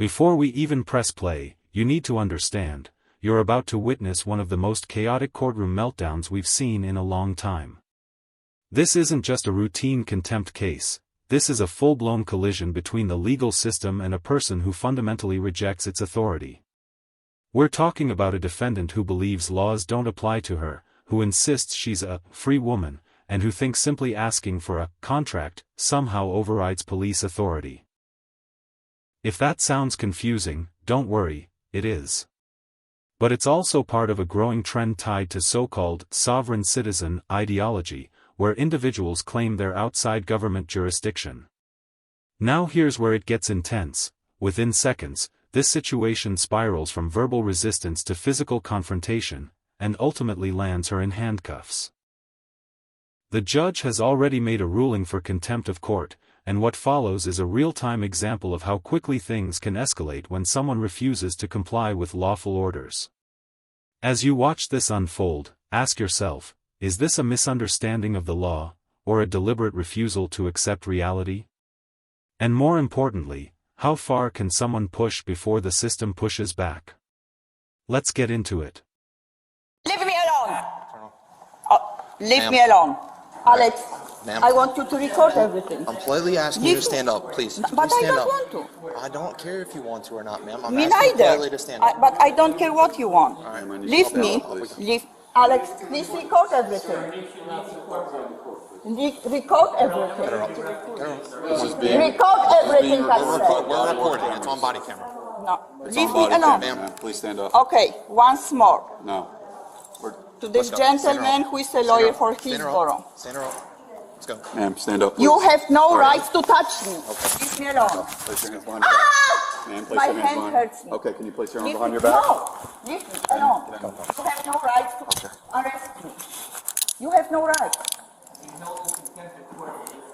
Before we even press play, you need to understand, you're about to witness one of the most chaotic courtroom meltdowns we've seen in a long time. This isn't just a routine contempt case, this is a full-blown collision between the legal system and a person who fundamentally rejects its authority. We're talking about a defendant who believes laws don't apply to her, who insists she's a free woman, and who thinks simply asking for a contract somehow overrides police authority. If that sounds confusing, don't worry, it is. But it's also part of a growing trend tied to so-called sovereign citizen ideology, where individuals claim they're outside government jurisdiction. Now here's where it gets intense. Within seconds, this situation spirals from verbal resistance to physical confrontation, and ultimately lands her in handcuffs. The judge has already made a ruling for contempt of court, and what follows is a real-time example of how quickly things can escalate when someone refuses to comply with lawful orders. As you watch this unfold, ask yourself, is this a misunderstanding of the law, or a deliberate refusal to accept reality? And more importantly, how far can someone push before the system pushes back? Let's get into it. Leave me alone! Leave me alone. Alex, I want you to record everything. I'm politely asking you to stand up, please. But please I stand don't up. want to. I don't care if you want to or not, ma'am. I'm Me asking you neither. politely to stand up. But I don't care what you want. All right, Leave me. Leave. Alex, please record everything. Record everything. Record everything I said. We're recording. It's on body camera. No. Leave me alone. Ma'am, please stand up. Okay, once more. No. To this gentleman who is a lawyer for his borough. Stand her up. Let's go. Ma'am, stand up, please. You have no right to touch me. Leave me alone. Place your hands behind your back. Ma'am, place My your hands hand behind. hurts me. Okay, can you place your hand Leave behind me- your back? No, leave me alone. You have no right to arrest me. You have no right.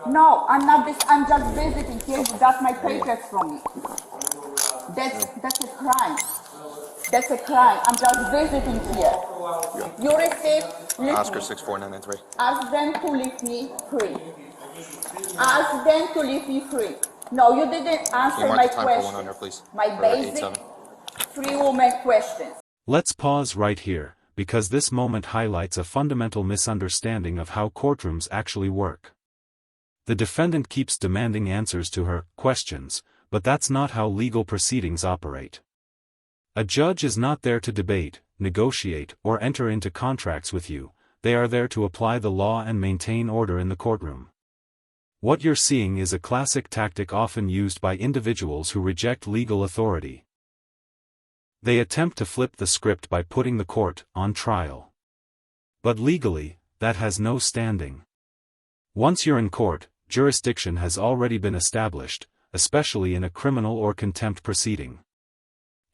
No, I'm not this. I'm just visiting here. You got my papers from me. That's a crime. That's a crime. I'm just visiting here. You received. Oscar 64993. Ask them to leave me free. Ask them to leave me free. No, you didn't answer my question. Please. My basic free woman questions. Let's pause right here, because this moment highlights a fundamental misunderstanding of how courtrooms actually work. The defendant keeps demanding answers to her questions, but that's not how legal proceedings operate. A judge is not there to debate, negotiate, or enter into contracts with you. They are there to apply the law and maintain order in the courtroom. What you're seeing is a classic tactic often used by individuals who reject legal authority. They attempt to flip the script by putting the court on trial. But legally, that has no standing. Once you're in court, jurisdiction has already been established, especially in a criminal or contempt proceeding.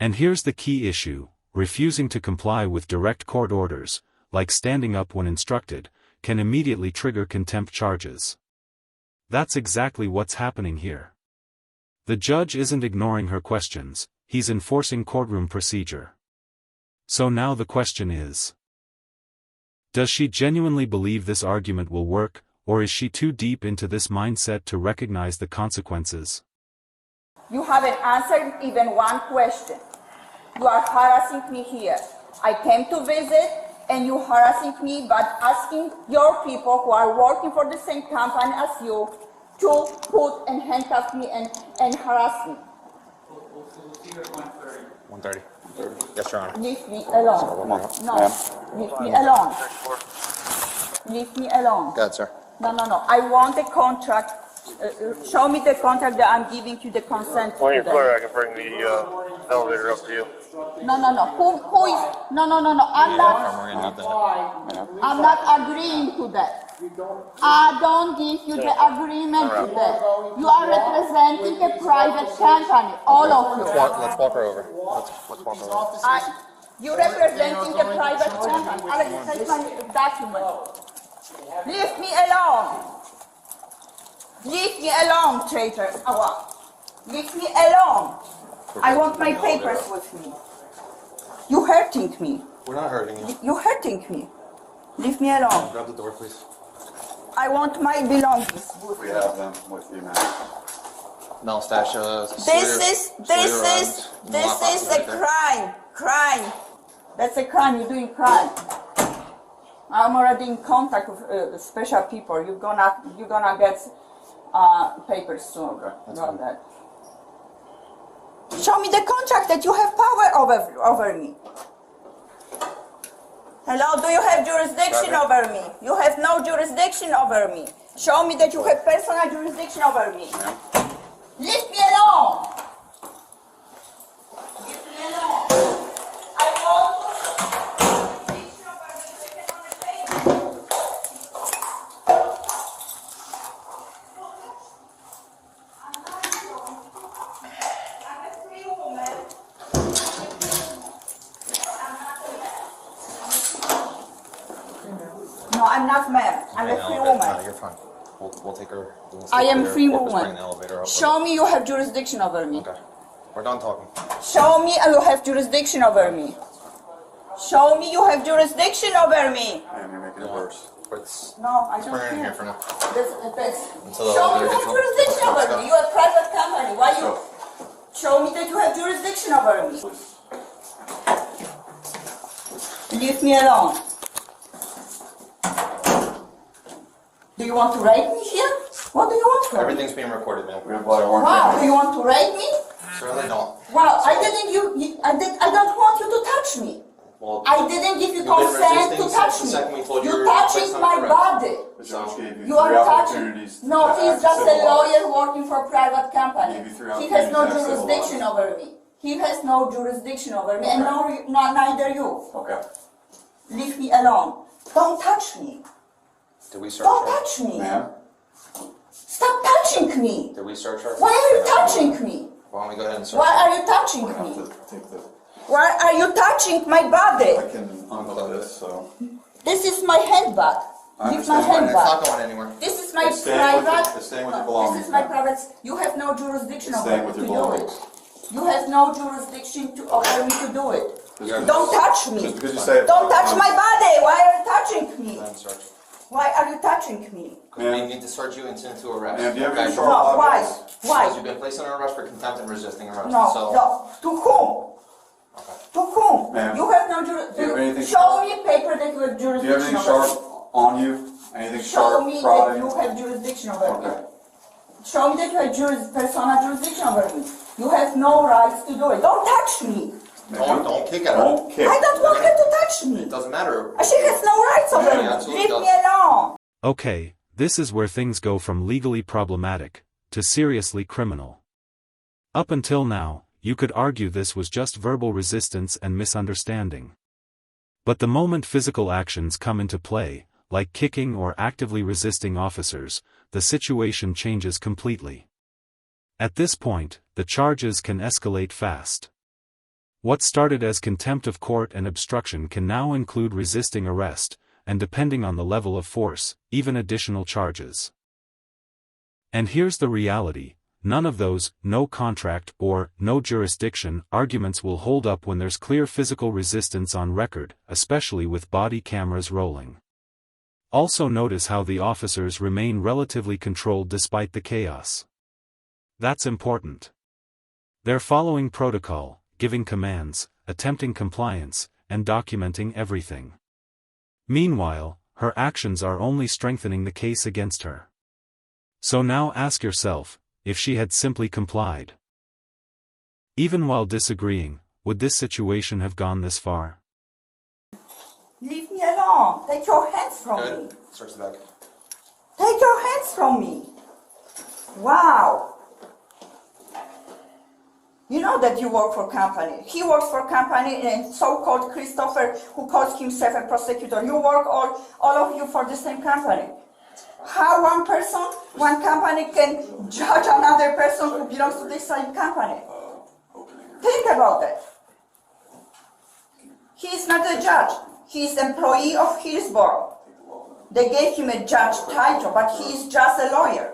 And here's the key issue: refusing to comply with direct court orders, like standing up when instructed, can immediately trigger contempt charges. That's exactly what's happening here. The judge isn't ignoring her questions, he's enforcing courtroom procedure. So now the question is: does she genuinely believe this argument will work, or is she too deep into this mindset to recognize the consequences? You haven't answered even one question. You are harassing me here. I came to visit and you harassing me by asking your people who are working for the same company as you to put and handcuff me and harass me. We'll see you at 1:30. 1:30. Yes, Your Honor. Leave me alone. No, leave me alone. Leave me alone. Go ahead, sir. No. I want a contract. Show me the contract that I'm giving you the consent. When you're clear, I can bring the elevator up to you. No. Who is? No. I'm not agreeing to that. I don't give you the agreement to that. You are representing a private company, all of you. Let's walk her over. Let's walk her over. You're representing a private company. Alex, take my document. Leave me alone. Leave me alone, traitors. Leave me alone. I want my papers with me. You're hurting me. We're not hurting you. You're hurting me. Leave me alone. Grab the door, please. I want my belongings with me. We have them with you now. This is a crime. Crime. That's a crime. You're doing crime. I'm already in contact with special people. You're gonna get papers soon about that. Show me the contract that you have power over me. Hello, do you have jurisdiction over me? You have no jurisdiction over me. Show me that you have personal jurisdiction over me. Leave me alone. Leave me alone. I want jurisdiction over me. Take it on the table. I'm a free woman. No, I'm not mad. I'm a free woman. No, you're fine. We'll take her. I am free We'll just bring woman. the elevator up. Show me you have jurisdiction over me. Okay. We're done talking. Show me you have jurisdiction over me. Show me you have jurisdiction over me. Man, you're making it worse. No, I Let's don't bring her in here care. for now. Show me you have jurisdiction over me. You're a private company. Why you? Show me that you have jurisdiction over me. Leave me alone. Do you want to rape me here? What do you want from me? Everything's being recorded, man. We have a lot of warrant. Wow, do you want to rape me? Certainly don't. Wow, I don't want you to touch me. Well, I didn't give you you've been consent to resisting touch since the second we me. told you You're you were touching placed on my arrest. body. The judge gave you You are 3 touching. opportunities. No, to he's act just a civilized. lawyer working for a private company. Maybe 3 He has no opportunities to act jurisdiction civilized. over me. He has no jurisdiction over me, and neither you. Okay. Leave me alone. Don't touch me. Did we search Don't her? touch me. Ma'am? Stop touching me. Did we search her? Why are you touching me? Why don't we go ahead and search Why her? are you touching I have me? to take the... Why are you touching my body? I can unplug this, so... This is my handbag. I Leave my understand. It's not handbag. going anywhere. This is my It's staying with private. it. It's staying with your This belongings, is my ma'am. private. You have no jurisdiction It's over staying me with to your do it. belongings. You have no jurisdiction over me to do it. Just- Don't touch me. Just because you say it... Don't touch my body. Why are you touching me? Go ahead and search. Why are you touching me? We need to search you and send to arrest. Ma'am, do you have Okay? any sharp No, why? objects? Because Why? you've been placed under arrest for contempt and resisting arrest. No, So, no. To whom? okay. To whom? Ma'am, You have no do you have jurisdiction. anything Show sharp? me a paper that you have Do you have jurisdiction anything over sharp me. on you? Anything Show sharp, me that prodding? you have jurisdiction over me. Okay. Show me that you have personal jurisdiction over me. You have no rights to do it. Don't touch me. Don't kick at her. Don't kick. I don't want her to touch me. It doesn't matter. She has no rights over Yeah, me. absolutely Leave does. me alone. Okay, this is where things go from legally problematic to seriously criminal. Up until now, you could argue this was just verbal resistance and misunderstanding. But the moment physical actions come into play, like kicking or actively resisting officers, the situation changes completely. At this point, the charges can escalate fast. What started as contempt of court and obstruction can now include resisting arrest, and depending on the level of force, even additional charges. And here's the reality: none of those "no contract" or "no jurisdiction" arguments will hold up when there's clear physical resistance on record, especially with body cameras rolling. Also notice how the officers remain relatively controlled despite the chaos. That's important. They're following protocol, giving commands, attempting compliance, and documenting everything. Meanwhile, her actions are only strengthening the case against her. So now ask yourself, if she had simply complied. Even while disagreeing, would this situation have gone this far? Leave me alone. Take your hands from me. Good. Search the back. Take your hands from me. Wow. You know that you work for company. He works for company, and so-called Christopher, who calls himself a prosecutor. You work all of you for the same company. How one person, one company can judge another person who belongs to the same company? Think about that. He is not a judge. He is employee of Hillsborough. They gave him a judge title, but he is just a lawyer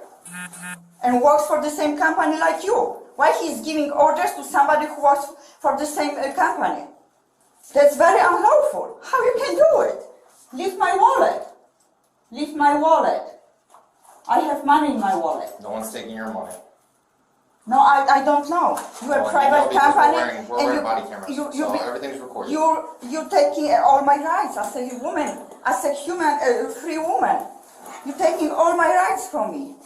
and works for the same company like you. Why he is giving orders to somebody who works for the same company? That's very unlawful. How you can do it? Leave my wallet. Leave my wallet. I have money in my wallet. No one's taking your money. No, I don't know. You're a Well, private you know, because company. we're wearing body cameras, so be- everything's recorded. You're taking all my rights as a woman, as a human, free woman. You're taking all my rights from me.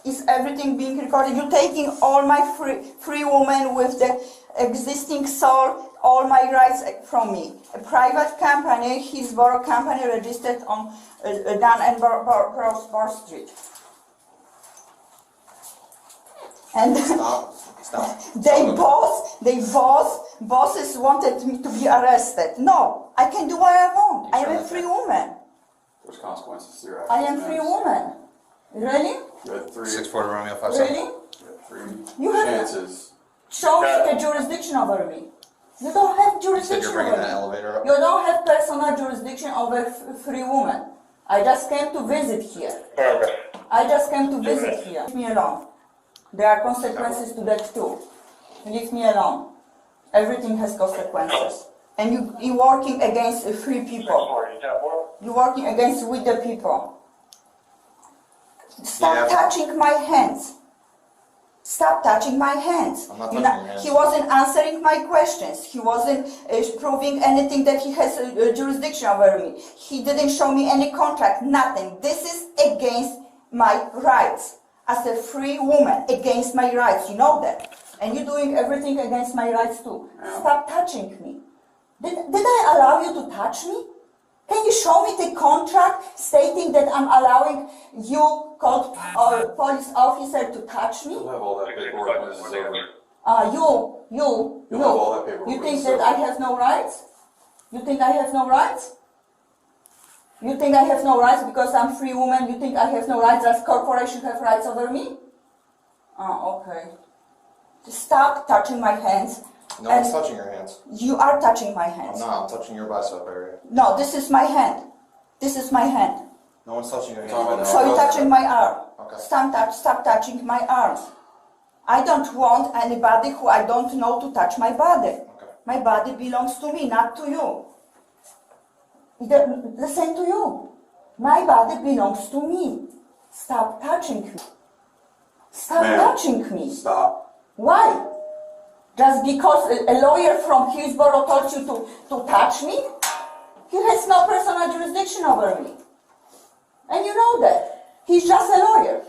Is everything being recorded? You're taking all my free woman with the existing soul, all my rights from me. A private company, Hillsborough company, registered on Dun and Bar Street. And Stop. bosses wanted me to be arrested. No, I can do what I want. I am a free woman. There's consequences to your actions. I am free woman. Really? You had three. 6-4 Romeo 5-7. Really? You had three chances. Show me the jurisdiction over me. You don't have You said jurisdiction you're bringing over that me. elevator up? You don't have personal jurisdiction over free woman. I just came to visit here. I just came to visit here. Leave me alone. There are consequences to that too. Leave me alone. Everything has consequences. And you're working against free people. You're working against with the people. Stop touching my hands. Stop touching my hands. I'm not touching your hands. He wasn't answering my questions. He wasn't proving anything that he has jurisdiction over me. He didn't show me any contract, nothing. This is against my rights. As a free woman, against my rights. You know that. And you're doing everything against my rights too. Stop touching me. Did I allow you to touch me? Can you show me the contract stating that I'm allowing you, called police officer, to touch me? You'll have all that paperwork when this is over. You You'll have all that paperwork you when think this that is I over. have no rights? You think I have no rights? You think I have no rights because I'm free woman? You think I have no rights as corporation have rights over me? Oh, okay. Stop touching my hands. No one's touching your hands. You are touching my I'm hands. not. I'm touching your bicep area. No, this is my hand. This is my hand. No one's touching your hands. Talking about So you're touching my arm. Okay. Stop touching my arm. I don't want anybody who I don't know to touch my body. Okay. My body belongs to me, not to you. The same to you. My body belongs to me. Stop touching me. Stop Ma'am. touching me. Stop. Why? Just because a lawyer from Hillsborough told you to touch me? He has no personal jurisdiction over me. And you know that. He's just a lawyer.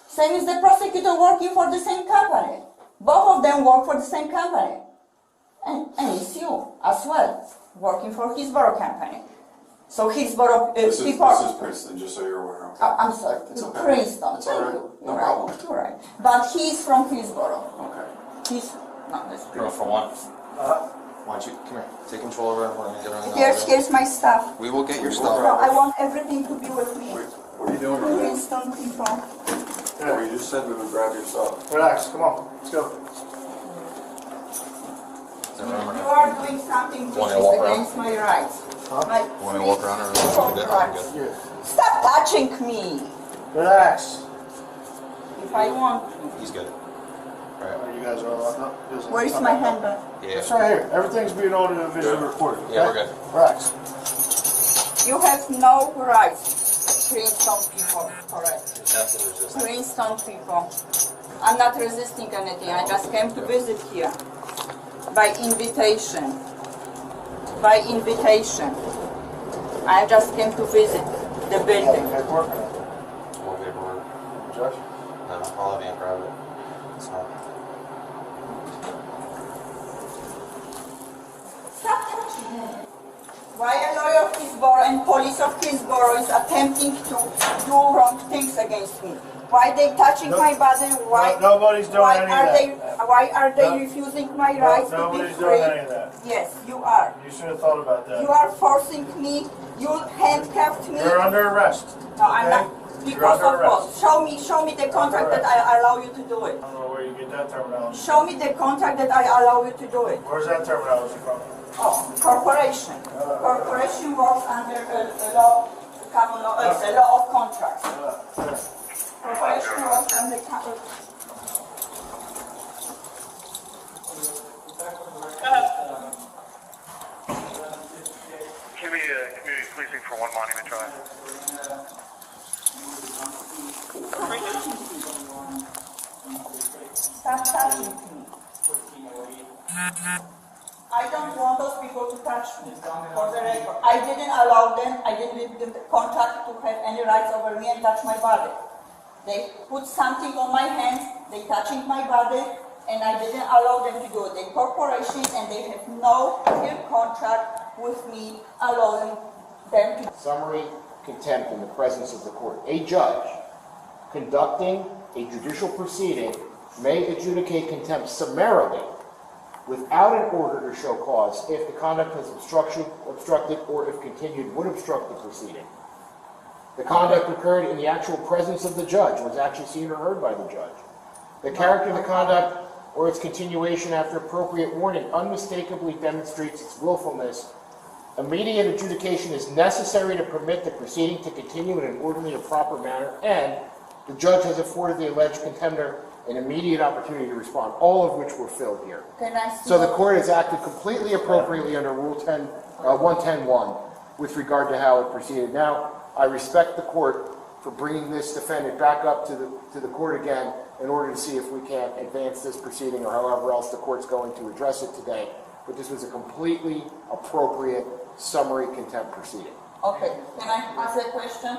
Same as the prosecutor working for the same company. Both of them work for the same company. And it's you as well, working for Hillsborough company. So Hillsborough This people... is Princeton, just so you're aware. Okay. I'm sorry, It's okay. Princeton. It's all right. Thank you. No You're problem. right. You're right. But he's from Hillsborough. Okay. He's... No, that's Girl, Princeton. for one. Why don't you come here? Take control over it. We're gonna get her in the elevator. Here's my stuff. We will get your No, stuff. I want everything to be with me. Wait, what are you doing right now? Princeton people. Oh, you just said we would grab your stuff. Relax, come on, let's go. Is there room or You not? are doing something which Want me to is walk around? against my rights. My Want me to walk around or free are we good? rights. Good. Stop touching me. Relax. If I want. He's good. Oh, Right. you guys are all locked up? Where is my handbag? Yeah. It's right here. Everything's being audio visually recorded. Okay? Yeah, we're good. Relax. You have no rights. Princeton people, correct. That's the resistance. Princeton people. I'm not resisting anything. I just came to visit here. By invitation. By invitation. I just came to visit the building. Paperwork? More paperwork. Judge? No, all of you in private. It's not. Stop touching me. Why a lawyer of Hillsborough and police of Hillsborough is attempting to do wrong things against me? Why they touching No- my body? Why nobody's doing why any of are that. they? Why are they No- refusing my rights to be Nobody's free? doing any of that. Yes, you are. You should have thought about that. You are forcing me. You handcuffed me. You're under arrest. No, I'm okay? not. You're Because under of what? arrest. Show me the contract that I allow you to do it. I don't know where you get that terminology. Show me the contract that I allow you to do it. Where's that terminology from? Oh, corporation. Corporation works under a law, common law, a law of contracts. Corporation works under Community policing for one monument drive. Stop I don't want those people to touch me, for the record. I didn't allow them, I didn't give them the contract to have any rights over me and touch my body. They put something on my hands, they touching my body, and I didn't allow them to do it. They're corporation and they have no clear contract with me allowing them to. Summary contempt in the presence of the court. A judge conducting a judicial proceeding may adjudicate contempt summarily without an order to show cause if the conduct has obstructed or if continued would obstruct the proceeding. The conduct occurred in the actual presence of the judge, was actually seen or heard by the judge. The character of the conduct or its continuation after appropriate warning unmistakably demonstrates its willfulness. Immediate adjudication is necessary to permit the proceeding to continue in an orderly and proper manner, and the judge has afforded the alleged contender an immediate opportunity to respond, all of which were filled here. Can I see So the court has acted completely appropriately under Rule 110.1 with regard to how it proceeded. Now, I respect the court for bringing this defendant back up to the court again in order to see if we can advance this proceeding or however else the court's going to address it today. But this was a completely appropriate summary contempt proceeding. Okay, can I ask a question?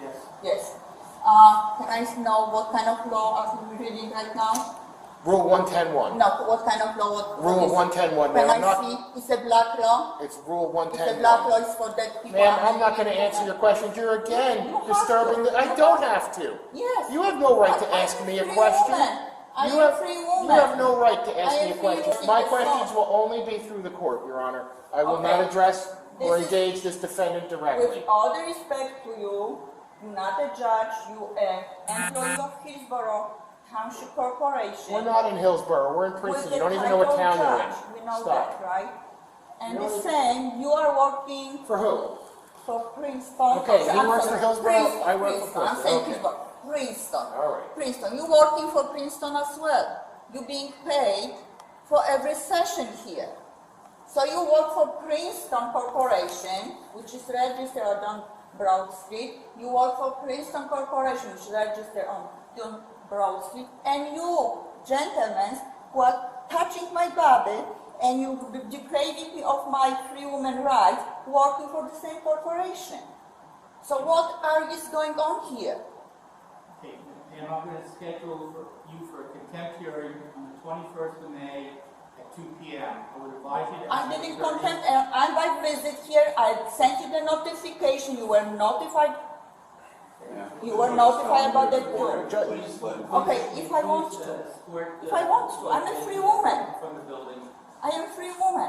Yes. Yes. Can I know what kind of law are we reading right now? Rule 110.1. No, what kind of law? Rule 110.1. Can Ma'am, I see? It's a black law? it's Rule It's a black 110.1. law, it's for dead people. Ma'am, I'm not going to answer your questions. You're again You have disturbing to. the... I don't have to. Yes. You have no right to I ask am me a free question. woman. I You am have, a free you woman. have no right to ask I me a am question. free My woman. questions will only be through the court, Your Honor. I will Okay. not address or This is- engage this defendant directly. With all the respect to you, you're not a judge, you an employee of Hillsborough Township Corporation. We're not in Hillsborough. We're in With Princeton. the You don't even know what title town you're judge. We in. know Stop. that, right? And Really? the same, you are working For who? for Princeton. Okay, he I'm works sorry, for Hillsborough, Princeton, I work for Princeton. I'm Princeton, saying okay. Hillsborough. Princeton. All right. Princeton. You're working for Princeton as well. You're being paid for every session here. So you work for Princeton Corporation, which is registered on Broad Street. You work for Princeton Corporation, which is registered on Broad Street. And you, gentlemen, who are touching my body and you depriving me of my free woman rights, working for the same corporation. So what is going on here? Okay, and I'm going to schedule you for a contempt hearing on the 21st of May at 2 p.m. I would advise you to... I didn't contempt, and by visit here, I sent you the notification, you were notified. You were notified about that too. Okay, if I want to. If I want to, I'm a free woman. From the building. I am a free woman.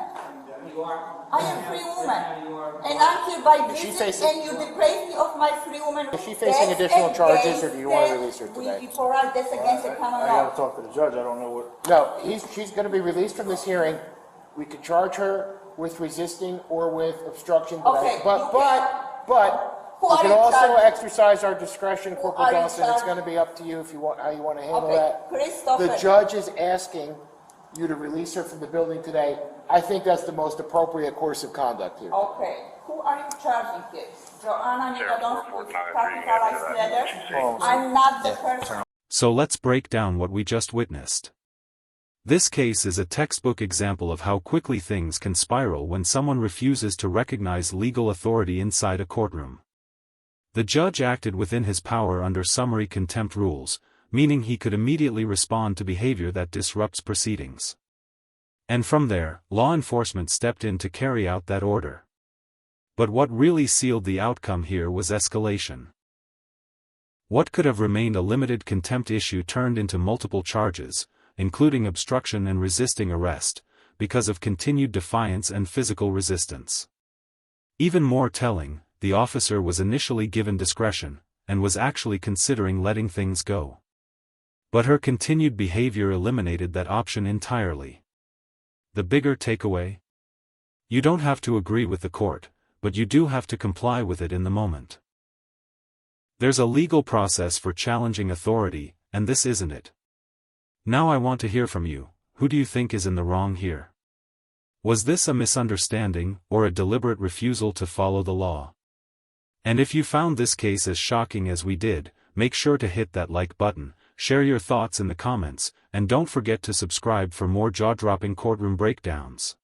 And you are... I am a free woman. You are... And I'm here by Is she visit facing- and you deprived me of my free woman. Is she facing That's additional charges, or do you want to against release her the- today? Before I, that's against the common I gotta law. talk to the judge, I don't know what. No, she's going to be released from this hearing. We could charge her with resisting or with obstruction. Okay, But Who we are can you also charging? exercise our discretion, Corporal are you Dawson. It's charging? going to be up to you if you want, how you want to handle Okay, that. Christopher. The judge is asking you to release her from the building today. I think that's the most appropriate course of conduct here. Okay, who are you charging here? Joanna Nikodonskis, not capitalized agreeing to letter? that. I'm not the person. So let's break down what we just witnessed. This case is a textbook example of how quickly things can spiral when someone refuses to recognize legal authority inside a courtroom. The judge acted within his power under summary contempt rules, meaning he could immediately respond to behavior that disrupts proceedings. And from there, law enforcement stepped in to carry out that order. But what really sealed the outcome here was escalation. What could have remained a limited contempt issue turned into multiple charges, including obstruction and resisting arrest, because of continued defiance and physical resistance. Even more telling, the officer was initially given discretion, and was actually considering letting things go. But her continued behavior eliminated that option entirely. The bigger takeaway? You don't have to agree with the court, but you do have to comply with it in the moment. There's a legal process for challenging authority, and this isn't it. Now I want to hear from you. Who do you think is in the wrong here? Was this a misunderstanding, or a deliberate refusal to follow the law? And if you found this case as shocking as we did, make sure to hit that like button, share your thoughts in the comments, and don't forget to subscribe for more jaw-dropping courtroom breakdowns.